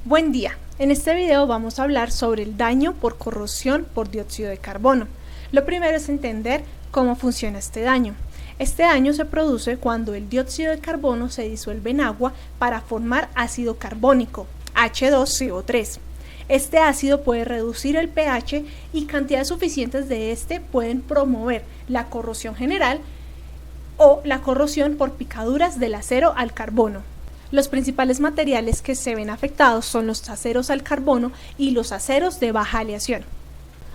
Buen día, en este video vamos a hablar sobre el daño por corrosión por dióxido de carbono. Lo primero es entender cómo funciona este daño. Este daño se produce cuando el dióxido de carbono se disuelve en agua para formar ácido carbónico, H2CO3. Este ácido puede reducir el pH y cantidades suficientes de este pueden promover la corrosión general o la corrosión por picaduras del acero al carbono. Los principales materiales que se ven afectados son los aceros al carbono y los aceros de baja aleación.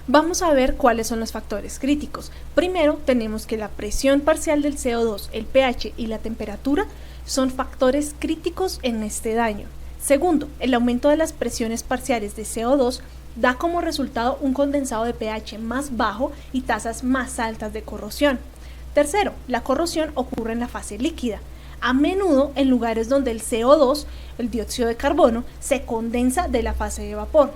Vamos a ver cuáles son los factores críticos. Primero tenemos que la presión parcial del CO2, el pH y la temperatura son factores críticos en este daño. Segundo, el aumento de las presiones parciales de CO2 da como resultado un condensado de pH más bajo y tasas más altas de corrosión. Tercero, la corrosión ocurre en la fase líquida, a menudo en lugares donde el CO2, el dióxido de carbono, se condensa de la fase de vapor.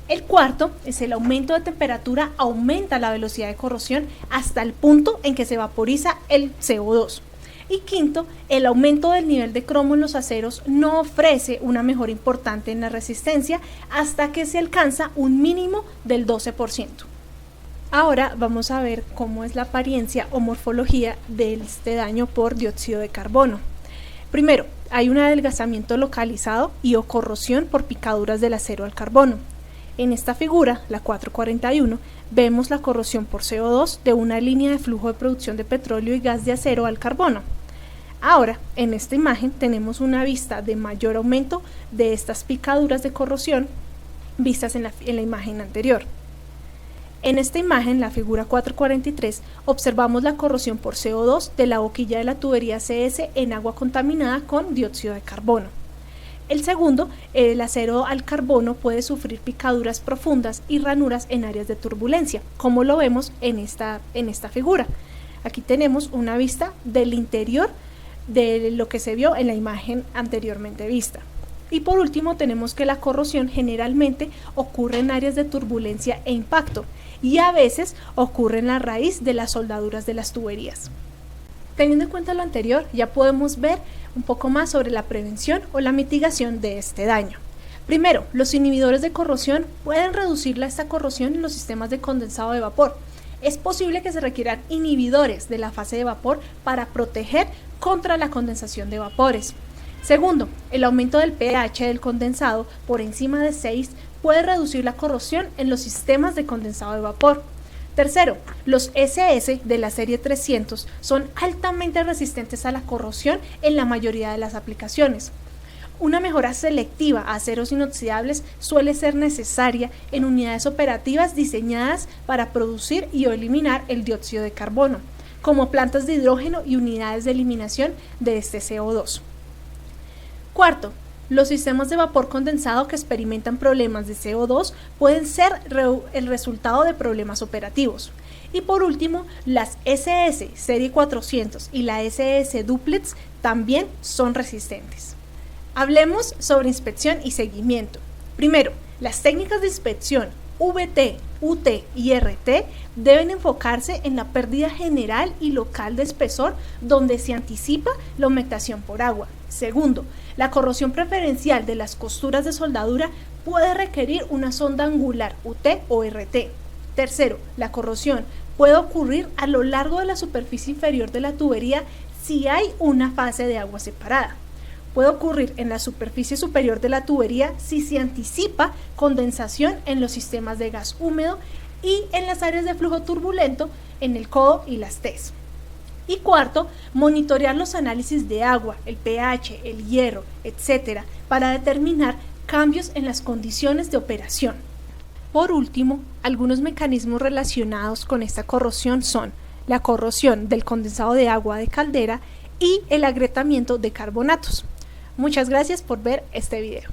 El cuarto es el aumento de temperatura, aumenta la velocidad de corrosión hasta el punto en que se vaporiza el CO2. Y quinto, el aumento del nivel de cromo en los aceros no ofrece una mejora importante en la resistencia hasta que se alcanza un mínimo del 12%. Ahora vamos a ver cómo es la apariencia o morfología de este daño por dióxido de carbono. Primero, hay un adelgazamiento localizado y o corrosión por picaduras del acero al carbono. En esta figura, la 441, vemos la corrosión por CO2 de una línea de flujo de producción de petróleo y gas de acero al carbono. Ahora, en esta imagen tenemos una vista de mayor aumento de estas picaduras de corrosión vistas en la imagen anterior. En esta imagen, la figura 443, observamos la corrosión por CO2 de la boquilla de la tubería CS en agua contaminada con dióxido de carbono. El segundo, el acero al carbono puede sufrir picaduras profundas y ranuras en áreas de turbulencia, como lo vemos en esta figura. Aquí tenemos una vista del interior de lo que se vio en la imagen anteriormente vista. Y por último tenemos que la corrosión generalmente ocurre en áreas de turbulencia e impacto y a veces ocurre en la raíz de las soldaduras de las tuberías. Teniendo en cuenta lo anterior, ya podemos ver un poco más sobre la prevención o la mitigación de este daño. Primero, los inhibidores de corrosión pueden reducir esta corrosión en los sistemas de condensado de vapor. Es posible que se requieran inhibidores de la fase de vapor para proteger contra la condensación de vapores. Segundo, el aumento del pH del condensado por encima de 6 puede reducir la corrosión en los sistemas de condensado de vapor. Tercero, los SS de la serie 300 son altamente resistentes a la corrosión en la mayoría de las aplicaciones. Una mejora selectiva a aceros inoxidables suele ser necesaria en unidades operativas diseñadas para producir y eliminar el dióxido de carbono, como plantas de hidrógeno y unidades de eliminación de este CO2. Cuarto, los sistemas de vapor condensado que experimentan problemas de CO2 pueden ser el resultado de problemas operativos. Y por último, las SS serie 400 y la SS Duplex también son resistentes. Hablemos sobre inspección y seguimiento. Primero, las técnicas de inspección VT, UT y RT deben enfocarse en la pérdida general y local de espesor donde se anticipa la humectación por agua. Segundo, la corrosión preferencial de las costuras de soldadura puede requerir una sonda angular UT o RT. Tercero, la corrosión puede ocurrir a lo largo de la superficie inferior de la tubería si hay una fase de agua separada. Puede ocurrir en la superficie superior de la tubería si se anticipa condensación en los sistemas de gas húmedo y en las áreas de flujo turbulento en el codo y las T's. Y cuarto, monitorear los análisis de agua, el pH, el hierro, etc., para determinar cambios en las condiciones de operación. Por último, algunos mecanismos relacionados con esta corrosión son la corrosión del condensado de agua de caldera y el agrietamiento de carbonatos. Muchas gracias por ver este video.